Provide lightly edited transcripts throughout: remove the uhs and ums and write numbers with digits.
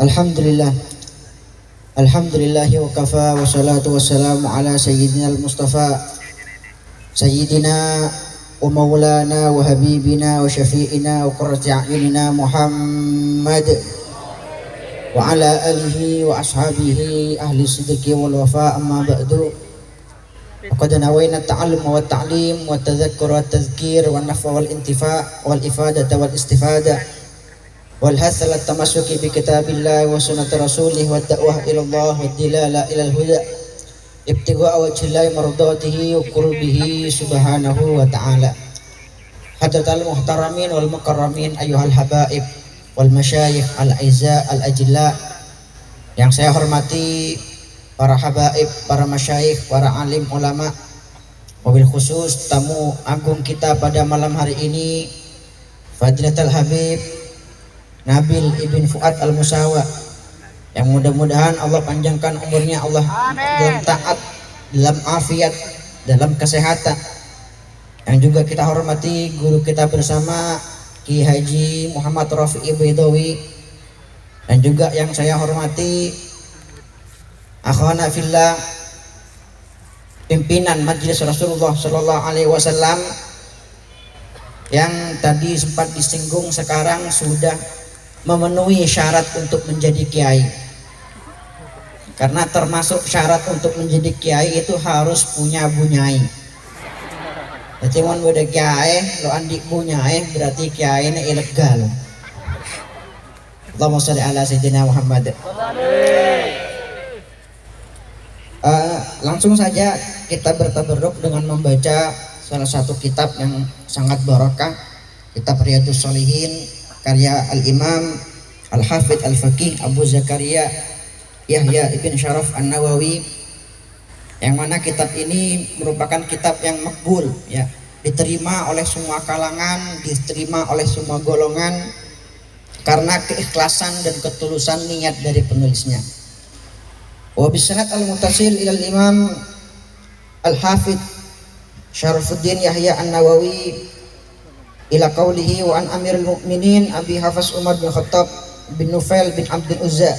Alhamdulillah. Alhamdulillahi wa kafa wa salatu wassalamu ala sayyidina al-mustafa sayyidina wa maulana wa habibina wa syafi'ina wa qurrati a'yunina Muhammad wa ala alihi wa ashabihi ahli sidqi wal wafa, amma ba'du. Qad nawayna at-ta'allum wa at-ta'lim wa at-tadhakkur wa at-tadhkir wa an-naf'a wal intifa' wal ifadata wal istifada والحث على التمسك بكتاب الله وسنة رسوله والدعوة إلى الله والدلالة إلى الهدى ابتغاء وجه الله مرضاته وقربه سبحانه وتعالى. حضرة المحترمين والمكرمين أيها الحبائب والمشايخ الأعزاء الأجلاء, yang saya hormati para habaib, para masyayikh, para alim ulama, wabil khusus tamu agung kita pada malam hari ini, Fadilatul Habib Nabil ibn Fuad al-Musawa, yang mudah-mudahan Allah panjangkan umurnya, Allah dalam taat, dalam afiat, dalam kesehatan. Yang juga kita hormati guru kita bersama Ki Haji Muhammad Rafi'i Baidawi, dan juga yang saya hormati akhwana fillah, pimpinan Majelis Rasulullah Sallallahu Alaihi Wasallam, yang tadi sempat disinggung sekarang sudah memenuhi syarat untuk menjadi kiai. Karena termasuk syarat untuk menjadi kiai itu harus punya bunyai. Jadi mau beda kiai, lo andi bunyai berarti kiai ini ilegal. Allahumma sholli ala sayyidina Muhammad. Langsung saja kita bertabarruk dengan membaca salah satu kitab yang sangat barakah, kitab Riyadhus Shalihin karya Al-Imam Al-Hafidh Al-Faqih Abu Zakaria Yahya ibn Syaraf An-Nawawi, yang mana kitab ini merupakan kitab yang makbul, ya, diterima oleh semua kalangan, diterima oleh semua golongan karena keikhlasan dan ketulusan niat dari penulisnya. Wa bisanad al-muttasil ila al-Imam Al-Hafidh Syarafuddin Yahya An-Nawawi ila qawlihi wa an amirul mu'minin Abi Hafs Umar bin Khattab bin Nufail bin Abdul Uzza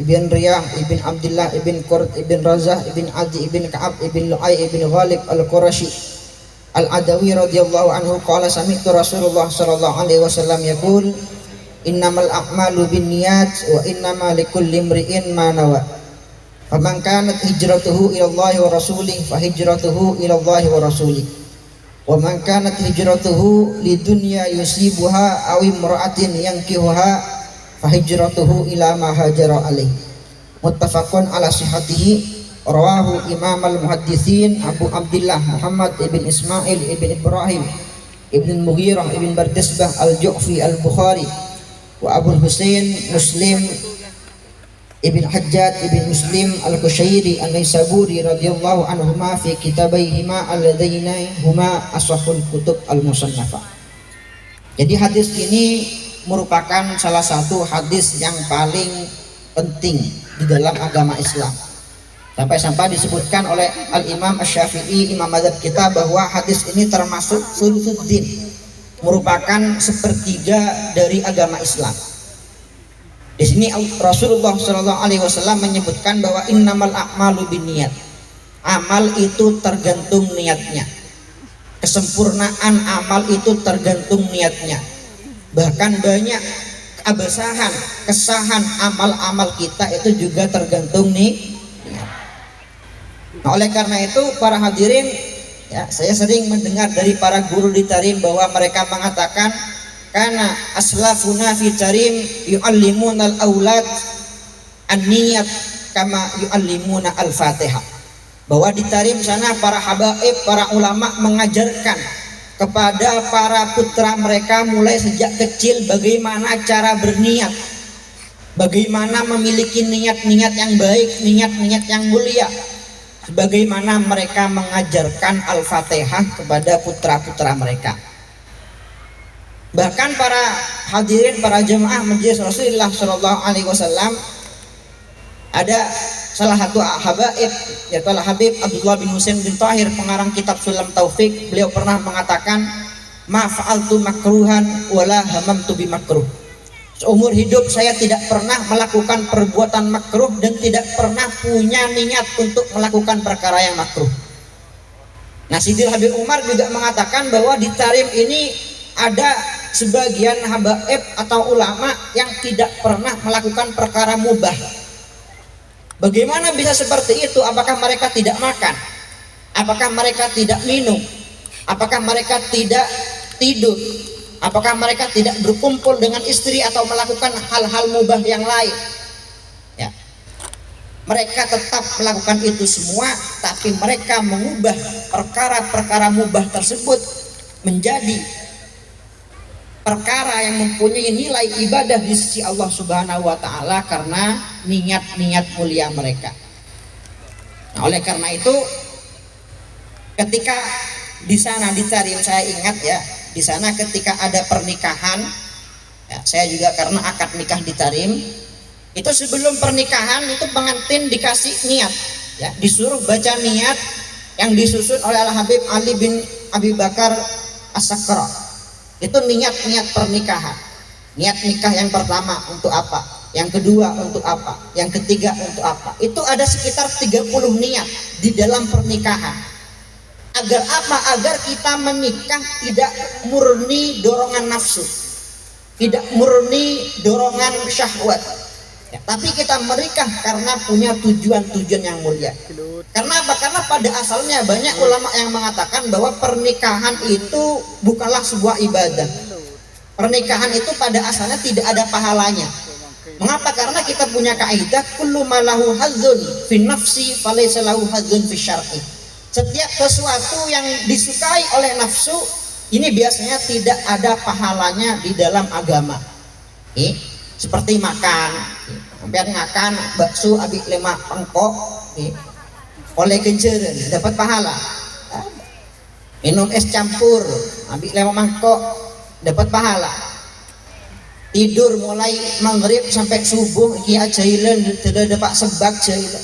ibn Riyah ibn Abdullah ibn Qurt ibn Razah ibn Adi ibn Ka'ab ibn Lu'ay ibn Ghalib al-Qurashi al-Adawi radhiyallahu anhu qala sami'tu Rasulullah sallallahu alaihi wasallam yaqul innamal a'malu binniyat wa innama likulli imri'in ma nawa faman kanat hijratuhu ila Allah wa rasulih fa hijratuhu ila Allah wa rasulih wa man kanat hijratuhu lidunya yusibuha aw imra'atin yankihuha fa hijratuhu ila ma hajara alaih. Muttafaqun ala sihhatihi, rawahu Imam al-Muhadditsin Abu Abdullah Muhammad ibn Ismail ibn Ibrahim ibn Mughirah ibn Bardisbah al-Ju'fi al-Bukhari wa Abu Husain Muslim ibn Hajjaj ibn Muslim al-Qushairi an-Naisaburi radhiyallahu anhuma fi kitabaihima alladaina huma ashahul kutub al-musannafah. Jadi hadis ini merupakan salah satu hadis yang paling penting di dalam agama Islam. Sampai-sampai disebutkan oleh Al-Imam Asy-Syafi'i, imam mazhab kita, bahwa hadis ini termasuk sulusuddin, merupakan sepertiga dari agama Islam. Di sini Rasulullah Shallallahu Alaihi Wasallam menyebutkan bahwa innamal a'malu binniyat, amal itu tergantung niatnya, kesempurnaan amal itu tergantung niatnya. Bahkan banyak keabsahan, kesahan amal-amal kita itu juga tergantung niat. Nah, oleh karena itu para hadirin, ya, saya sering mendengar dari para guru di Tarim bahwa mereka mengatakan karena aslafuna fi Tarim yu'allimuna al-aulad an-niyat kama yu'allimuna al-Fatihah, bahwa di Tarim sana para habaib, para ulama mengajarkan kepada para putra mereka mulai sejak kecil bagaimana cara berniat, bagaimana memiliki niat-niat yang baik, niat-niat yang mulia, sebagaimana mereka mengajarkan Al-Fatihah kepada putra-putra mereka. Bahkan para hadirin, para jemaah Majelis Rasulullah Shallallahu Alaihi Wasallam, ada salah satu habaib, yaitu Habib Abdullah bin Husain bin Tahir, pengarang kitab Sulam Taufik. Beliau pernah mengatakan, ma fa'altu makruhan wala hamamtu bi makruh. Seumur hidup saya tidak pernah melakukan perbuatan makruh dan tidak pernah punya niat untuk melakukan perkara yang makruh. Nah, Sidil Habib Umar juga mengatakan bahwa di tarim ini ada sebagian habaib atau ulama yang tidak pernah melakukan perkara mubah. Bagaimana bisa seperti itu? Apakah mereka tidak makan? Apakah mereka tidak minum? Apakah mereka tidak tidur? Apakah mereka tidak berkumpul dengan istri atau melakukan hal-hal mubah yang lain? Ya. Mereka tetap melakukan itu semua, tapi mereka mengubah perkara-perkara mubah tersebut menjadi perkara yang mempunyai nilai ibadah di sisi Allah Subhanahu wa taala karena niat-niat mulia mereka. Nah, oleh karena itu ketika di sana di Tarim, saya ingat ya, di sana ketika ada pernikahan, ya, saya juga karena akad nikah di Tarim, itu sebelum pernikahan itu pengantin dikasih niat, ya, disuruh baca niat yang disusun oleh Al Habib Ali bin Abi Bakar As-Sakra. Itu niat-niat pernikahan. Niat nikah yang pertama untuk apa? Yang kedua untuk apa? Yang ketiga untuk apa? Itu ada sekitar 30 niat di dalam pernikahan. Agar apa? Agar kita menikah tidak murni dorongan nafsu, tidak murni dorongan syahwat, ya, tapi kita menikah karena punya tujuan-tujuan yang mulia. Karena apa? Karena pada asalnya banyak ulama yang mengatakan bahwa pernikahan itu bukanlah sebuah ibadah. Pernikahan itu pada asalnya tidak ada pahalanya. Mengapa? Karena kita punya kaidah kullu malahu hadzun fi nafsi falaysa lahu hadzun fi syar'i. Setiap sesuatu yang disukai oleh nafsu ini biasanya tidak ada pahalanya di dalam agama. Seperti makan, hampir makan bakso abis 5 pangkok, oleh kenceran dapat pahala. Minum es campur abis 5 mangkok dapat pahala. Tidur mulai maghrib sampai subuh kia jailan tidak dapat sebab jailan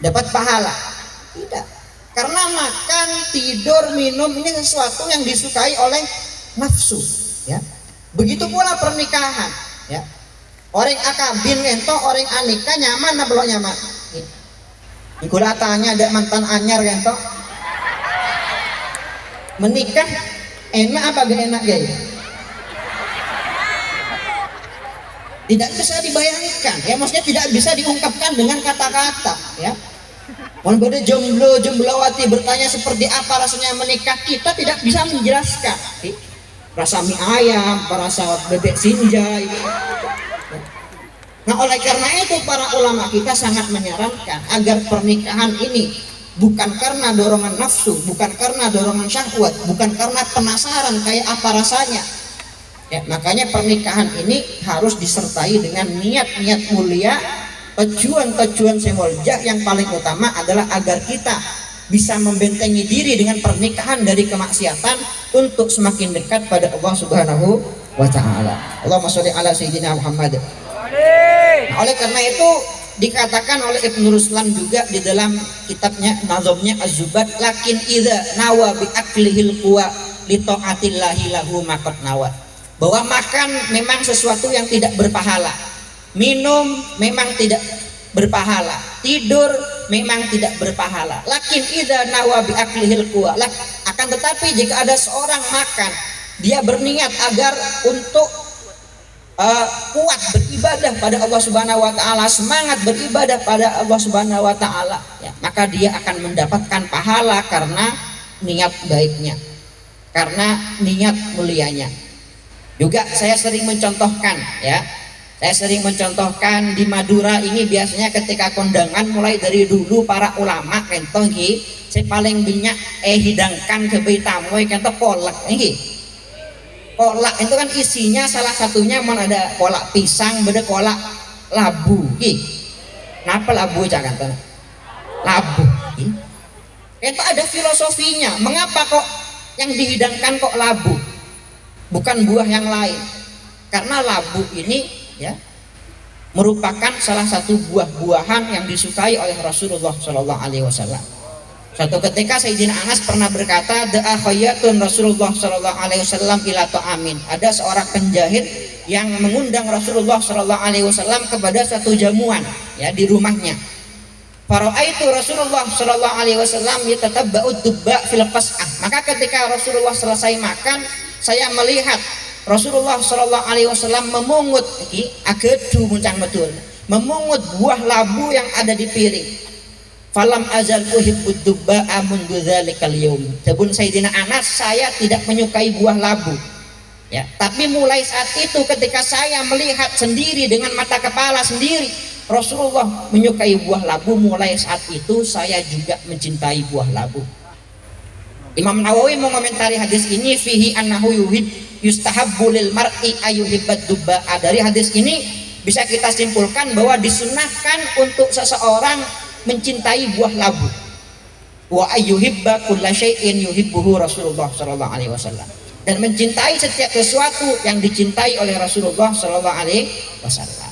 dapat pahala. Tidak, karena makan, tidur, minum ini sesuatu yang disukai oleh nafsu, ya. Begitu pula pernikahan, ya. Orang akabin ento, orang anika nyaman apa belum nyaman? Gula tanya ada mantan anyar ento. Menikah enak apa gak enak guys? Tidak bisa dibayangkan, ya, maksudnya tidak bisa diungkapkan dengan kata-kata, ya. Kalau pada jomblowati bertanya seperti apa rasanya menikah, kita tidak bisa menjelaskan. Rasa mie ayam, rasa bebek sinjai. Nah, oleh karena itu para ulama kita sangat menyarankan agar pernikahan ini bukan karena dorongan nafsu, bukan karena dorongan syahwat, bukan karena penasaran kayak apa rasanya. Ya, makanya pernikahan ini harus disertai dengan niat-niat mulia. Tujuan-tujuan semolja yang paling utama adalah agar kita bisa membentengi diri dengan pernikahan dari kemaksiatan untuk semakin dekat pada Allah Subhanahu wa taala. Allahumma sholli ala sayyidina Muhammad. Nah, oleh karena itu dikatakan oleh Ibnu Ruslan juga di dalam kitabnya nazamnya Az-Zubat, lakin idza nawa bi aklihil quwa li taatillahi lahu maqad nawa. Bahwa makan memang sesuatu yang tidak berpahala. Minum memang tidak berpahala, tidur memang tidak berpahala. Lakin idza nawa bi aklihil quwa, akan tetapi jika ada seorang makan, dia berniat agar untuk kuat beribadah pada Allah Subhanahu wa taala, semangat beribadah pada Allah Subhanahu wa taala, ya, maka dia akan mendapatkan pahala karena niat baiknya, karena niat mulianya. Juga saya sering mencontohkan, ya. Saya sering mencontohkan di Madura ini biasanya ketika kondangan mulai dari dulu para ulama kento nggih, saya paling banyak hidangkan ke bayi tamu kento kolak nggih. Kolak itu kan isinya salah satunya ada kolak pisang, ada kolak labu nggih. Napa labu jangan tahu. Labu nggih. Itu ada filosofinya. Mengapa kok yang dihidangkan kok labu? Bukan buah yang lain. Karena labu ini, ya, merupakan salah satu buah-buahan yang disukai oleh Rasulullah Shallallahu Alaihi Wasallam. Suatu ketika Sayyidina Anas pernah berkata, da'a khayyatun Rasulullah sallallahu alaihi wasallam ila ta'amin. Ada seorang penjahit yang mengundang Rasulullah sallallahu alaihi wasallam kepada satu jamuan ya di rumahnya. Fara'aitu Rasulullah sallallahu alaihi wasallam yatatabba'ud dubba fil qas'ah. Maka ketika Rasulullah selesai makan, saya melihat Rasulullah sallallahu alaihi wasallam memungut iki agedu muncang betul. Memungut buah labu yang ada di piring. Falam azal uhibbud dubba'a mundu dzalikal yaum. Sebelum Sayyidina Anas, saya tidak menyukai buah labu. Ya, tapi mulai saat itu ketika saya melihat sendiri dengan mata kepala sendiri Rasulullah menyukai buah labu, mulai saat itu saya juga mencintai buah labu. Imam Nawawi mengomentari hadis ini, fihi annahu yustahabbu lil mar'i ayuhibbad dubba'a. Dari hadis ini bisa kita simpulkan bahwa disunahkan untuk seseorang mencintai buah labu. Wa ayyuhibba kulla syai'in yuhibbuhu Rasulullah sallallahu alaihi wasallam. Dan mencintai setiap sesuatu yang dicintai oleh Rasulullah sallallahu alaihi wasallam.